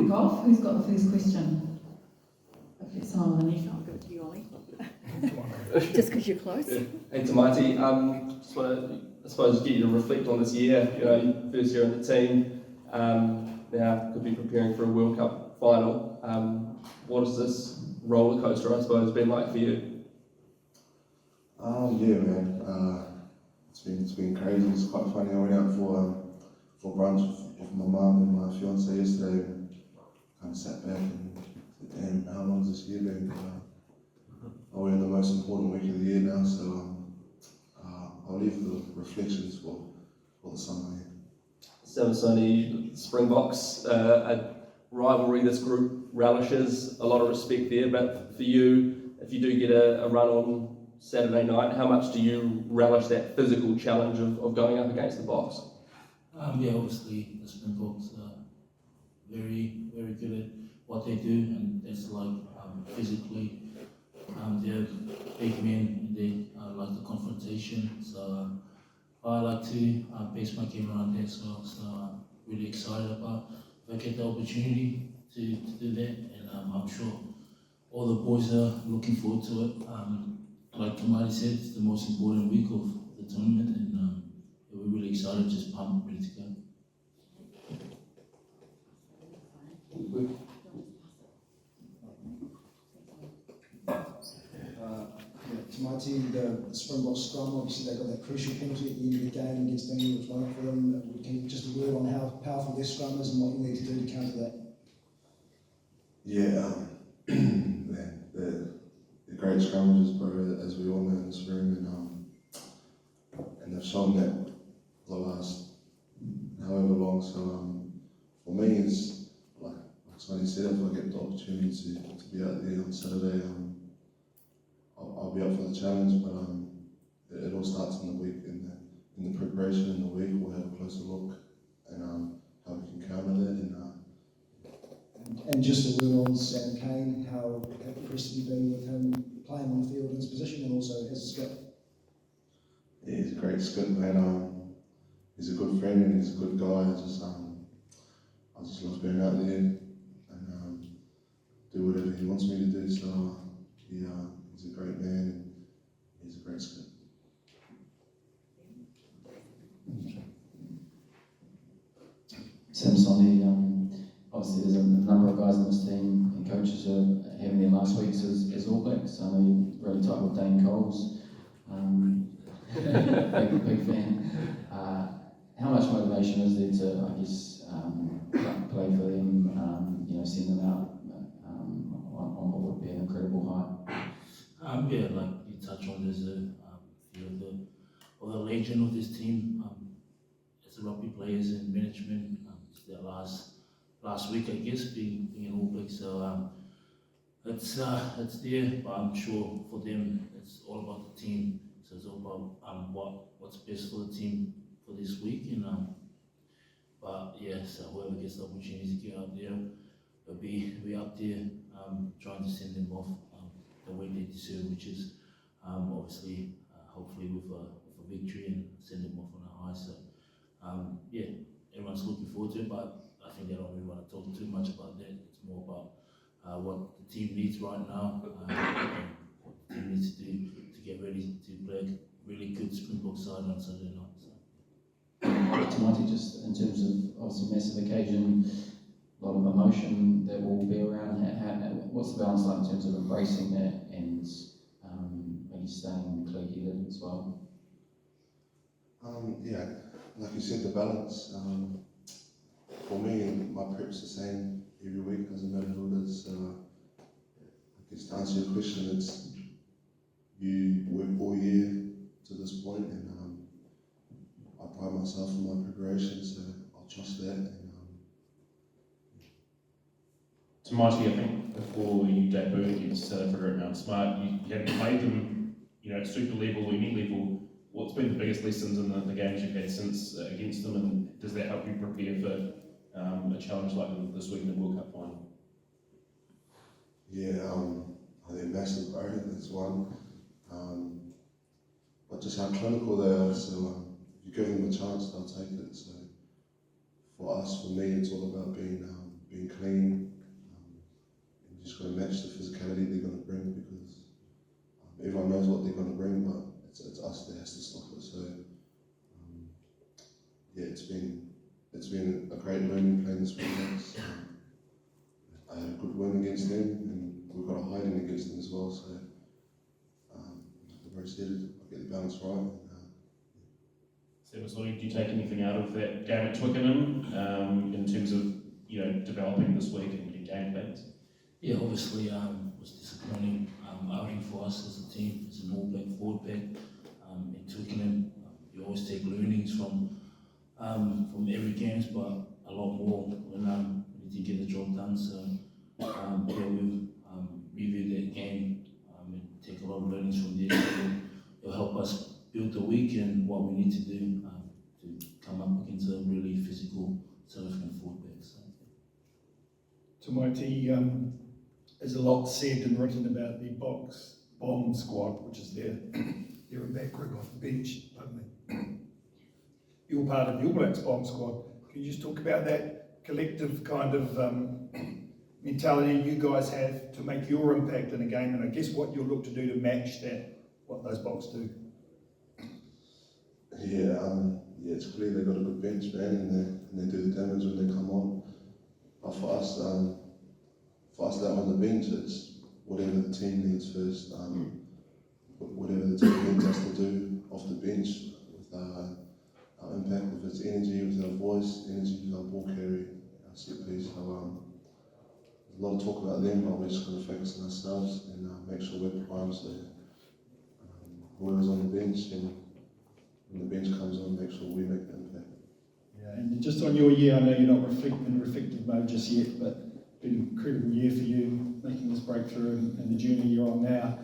Golf, who's got the first question? Okay, someone underneath, I'll give it to you, Ollie. Just because you're close. Yeah. Hey Tamaiti, just want to, I suppose, get you to reflect on this year. You know, first year in the team, now could be preparing for a World Cup final. What has this roller coaster, I suppose, been like for you? Yeah, man. It's been crazy. It's quite funny. I went out for brunch with my mum and my fiance yesterday, and kind of sat back and said, "Damn, how long has this year been?" We're in the most important week of the year now, so I'll leave the reflections for the summer. Samisoni Springboks, a rivalry this group relishes, a lot of respect there, but for you, if you do get a run on Saturday night, how much do you relish that physical challenge of going up against the Boks? Yeah, obviously the Springboks are very, very good at what they do, and it's like physically, they're big men and they like the confrontation. So I like to base my game around that. So I'm really excited about if I get the opportunity to do that, and I'm sure all the boys are looking forward to it. Like Tamaiti said, it's the most important week of the tournament, and we're really excited, just pumped, ready to go. Tamaiti, the Springbok scrum, obviously they got that crucial penalty at the end of the game against England, which won it for them. Can you just a word on how powerful their scrum is and what you need to do to counter that? Yeah, they're great scrummagers, bro, as we all know in this room, and they've shown that the last however long. So for me, it's like Sonny said, if I get the opportunity to be out there on Saturday, I'll be up for the challenge. But it all starts in the week, in the preparation in the week. We'll have a closer look and how we can counter that. And just a word on Sam Kane, how impressed have you been with him playing on the field in his position and also as a skip? Yeah, he's a great skip, man. He's a good friend and he's a good guy. I just love being out there and do whatever he wants me to do. So he's a great man and he's a great skip. Samisoni, obviously there's a number of guys in this team and coaches are having their last weeks as All Blacks. I know you're really tight with Dane Coles, big fan. How much motivation is there to, I guess, play for them, send them out on what would be an incredible height? Yeah, like you touch on, there's a few of the legend of this team. As the rugby players and management, it's their last week, I guess, being an All Black. So it's there, but I'm sure for them it's all about the team. So it's all about what's best for the team for this week. And but yeah, so whoever gets the opportunity to get out there, will be up there trying to send them off the way they deserve, which is obviously hopefully with a victory and send them off on a high. So yeah, everyone's looking forward to it, but I think they don't really want to talk too much about that. It's more about what the team needs right now, and what the team needs to do to get ready to play a really good Springbok side on Saturday night. So. Tamaiti, just in terms of obviously massive occasion, a lot of emotion that will be around. What's the balance like in terms of embracing that and maybe staying clear-headed as well? Yeah, like you said, the balance. For me, my prep's the same every week, doesn't matter who it is. I guess to answer your question, it's you work all year to this point, and I pride myself on my preparation, so I'll trust that. And, Tamaiti, I think before you debuted against South Africa at Mount Smart, you hadn't played them, at super level or any level. What's been the biggest lessons in the games you've had since against them, and does that help you prepare for a challenge like this week in the World Cup final? Yeah, they're massive, bro. That's one. But just how clinical they are. So if you give them a chance, they'll take it. So for us, for me, it's all about being clean, bias there has to stop it. So yeah, it's been a great learning playing the Springboks. I had a good win against them, and we've got a hiding against them as well. So I'm very excited. I'll get the balance right. Samisoni, do you take anything out of that game at Twickenham in terms of developing this week and game plans? Yeah, obviously, it was disappointing outing for us as a team, as an all-black forward pack. In Twickenham, you always take learnings from every game, but a lot more when you did get the job done. So yeah, we'll review that game and take a lot of learnings from there. It'll help us build the week and what we need to do to come up against a really physical South African forward pack. So. Tamaiti, there's a lot said and written about the bomb squad, which is their back group off the bench. Pardon me. You're part of the All Blacks bomb squad. Can you just talk about that collective kind of mentality you guys have to make your impact in a game, and I guess what you'll look to do to match that, what those Boks do? Yeah, it's clear they've got a good bench, man, and they do the damage when they come on. But for us that on the bench, it's whatever the team needs first. Whatever the team needs us to do off the bench with our impact, with its energy, with our voice, energy with our ball carry, our set piece. So there's a lot of talk about them, but we're just going to focus on ourselves and make sure we're primed. So whoever's on the bench, and when the bench comes on, make sure we make the impact. Yeah, and just on your year, I know you're not in reflective mode just yet, but it's been an incredible year for you, making this breakthrough and the journey you're on now.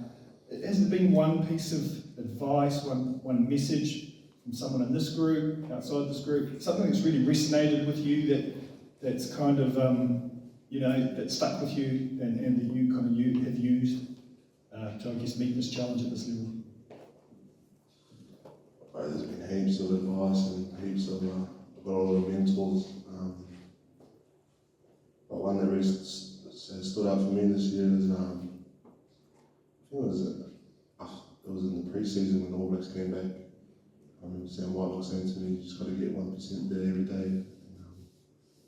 Has there been one piece of advice, one message from someone in this group, outside this group, something that's really resonated with you that's kind of, that stuck with you and that you have used to, I guess, meet this challenge at this level? There's been heaps of advice and heaps of, I've got a lot of mentors, but one that really stood out for me this year is, I think it was in the pre-season when the All Blacks came back. I remember Sam White was saying to me, you just got to get 1% there every day. And,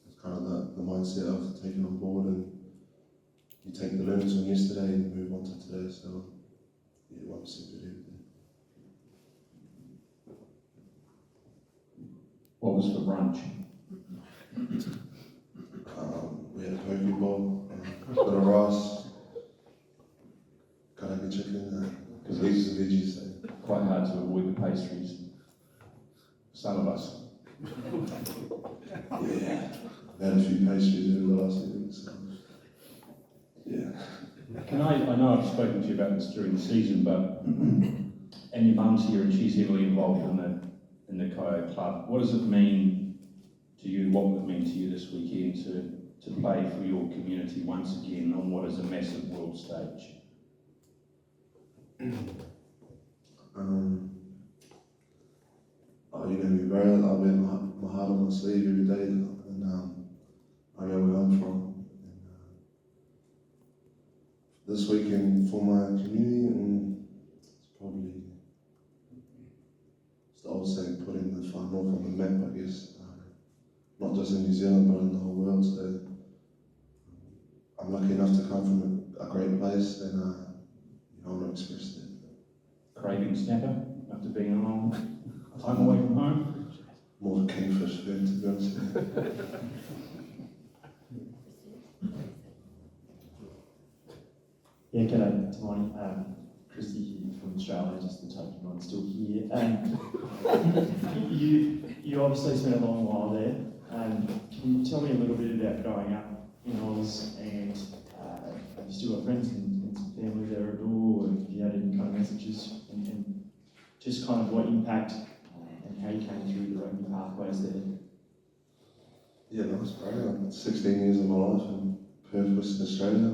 it's kind of the mindset I've taken on board, and you take the learnings from yesterday and move on to today. So, yeah, 1% better every day. What was for brunch? We had a poke bowl, a bit of rice, karagi chicken, leaves and veggies. So. Quite hard to avoid the pastries. Some of us. Yeah, I've had a few pastries over the last few weeks. So. Yeah. I know I've spoken to you about this during the season, but and your mum's here and she's heavily involved in the Coyote Club. What does it mean to you? What would it mean to you this weekend to play for your community once again on what is a massive world stage? You know me, bro. I wear my heart on my sleeve every day, and I know where I'm from. And, this weekend for my community, it's probably, it's the old saying, putting the far north on the map, I guess. Not just in New Zealand, but in the whole world. So I'm lucky enough to come from a great place, and I want to express that. Craving snapper after being a long time away from home? More of a kingfish fan, to be honest with you. Yeah, g'day, Tamaiti. Christy here from Australia, just to touch on, still here. You obviously spent a long while there. Can you tell me a little bit about growing up in Oz, and have you still got friends and some family there at all, or have you had any kind of messages, and just kind of what impact and how you came through the rugby pathways there? Yeah, nice, bro. 16 years of my life in Perth, Western Australia.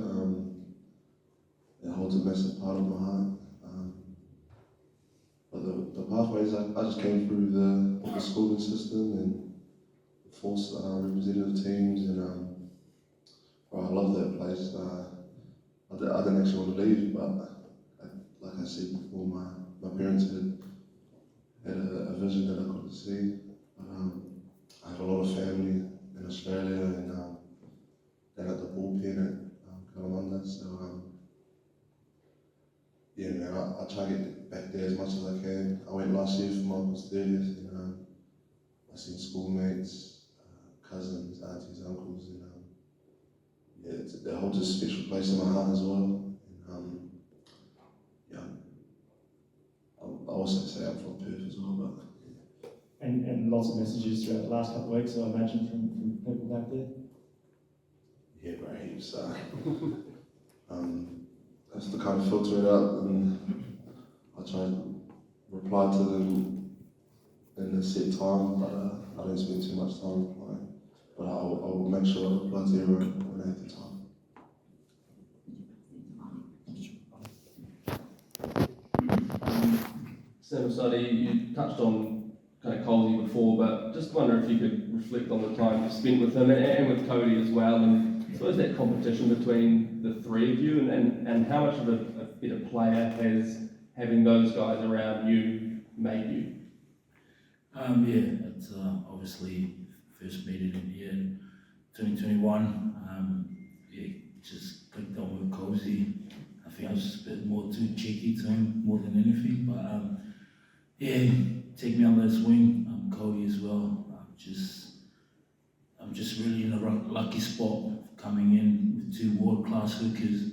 It holds a massive part of my heart. But the pathways, I just came through the schooling system and the force representative teams, and I love that place. I didn't actually want to leave, but like I said before, my parents had had a vision that I couldn't see. I have a lot of family in Australia and down at the bullpen at Kalamunda, so yeah, man, I try to get back there as much as I can. I went last year for my uncle's 30th, and I seen schoolmates, cousins, aunties, uncles, and yeah, it holds a special place in my heart as well. And yeah, I also say I'm from Perth as well, but. And lots of messages throughout the last couple of weeks, so I imagine from people back there. Yeah, great. So, I have to kind of filter it out, and I try and reply to them in a set time, but I don't spend too much time replying. But I will make sure I reply to everyone when I have the time. Samisoni, you touched on kind of Colsey before, but just wonder if you could reflect on the time you spent with him and with Cody as well, and I suppose that competition between the three of you, and how much of a better player has having those guys around you made you? Yeah, it's obviously first meeting in the year in 2021. Yeah, just clicked on with Cozy. I think I was a bit more too cheeky to him more than anything, but yeah, take me under his wing. Cody as well. I'm just really in a lucky spot coming in with two world-class hookers,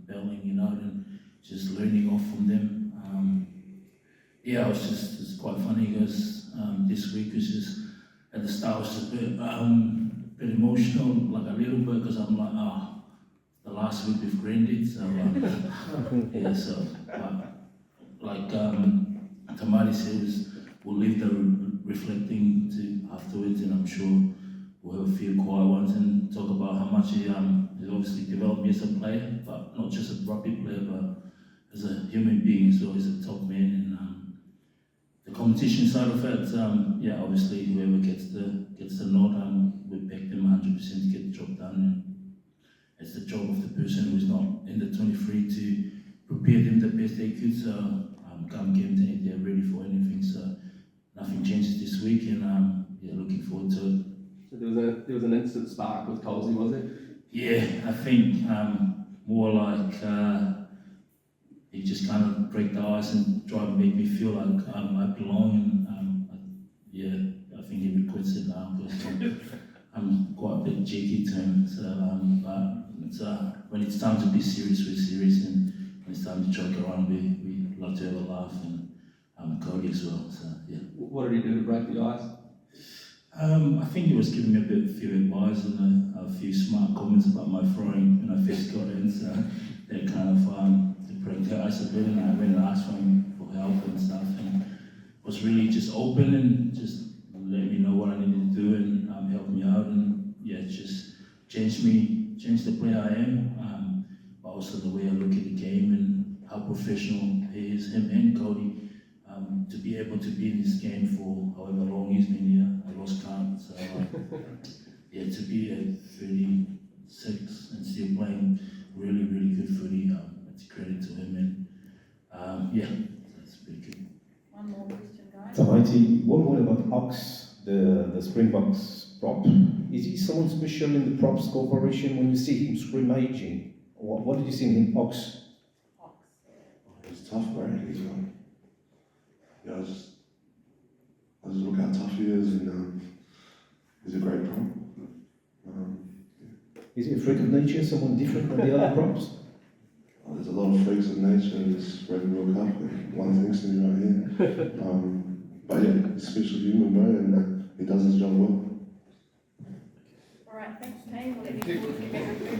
battling it out and just learning off from them. Yeah, it's quite funny because this week was just, at the start was just a bit emotional, like a little bit, because I'm like, the last week we've grinded, so yeah, so like Tamaiti says, we'll leave the reflecting to afterwards, and I'm sure we'll have a few quiet ones and talk about how much he obviously developed me as a player, but not just a rugby player, but as a human being as well. He's a top man, and the competition side of it, yeah, obviously whoever gets the nod, we back them 100% to get the job done. And it's the job of the person who's not in the 23 to prepare them the best they could. So come game day, they're ready for anything. So nothing changes this week, and yeah, looking forward to it. So there was an instant spark with Colsey, was it? Yeah, I think more like he just kind of break the ice and try to make me feel like I belong. And yeah, I think he regrets it now because I'm quite a bit cheeky to him. So, but it's, when it's time to be serious, we're serious, and when it's time to joke around, we love to have a laugh, and Cody as well. So yeah. What did he do to break the ice? I think he was giving me a few advice and a few smart comments about my throwing when I first got in, so that kind of to break the ice a bit, and I went and asked for him for help and stuff, and was really just open and just let me know what I needed to do and help me out, and yeah, just changed the player I am, but also the way I look at the game and how professional he is, him and Cody. To be able to be in this game for however long he's been here, I lost count. So yeah, to be at 36 and still playing really, really good footy, it's a credit to him, and yeah, that's pretty good. One more question, guys. Tamaiti, what about Ox, the Springboks prop? Is he someone special in the props corporation when you see him scrimmaging? What did you see in Ox? He's tough, right? He's yeah, I just look how tough he is, and he's a great prop. Is he a freak of nature, someone different than the other props? There's a lot of freaks of nature in this Rugby World Cup, and one thinks to me right here. But yeah, he's a special human, bro, and he does his job well. All right, thanks, team. We'll let you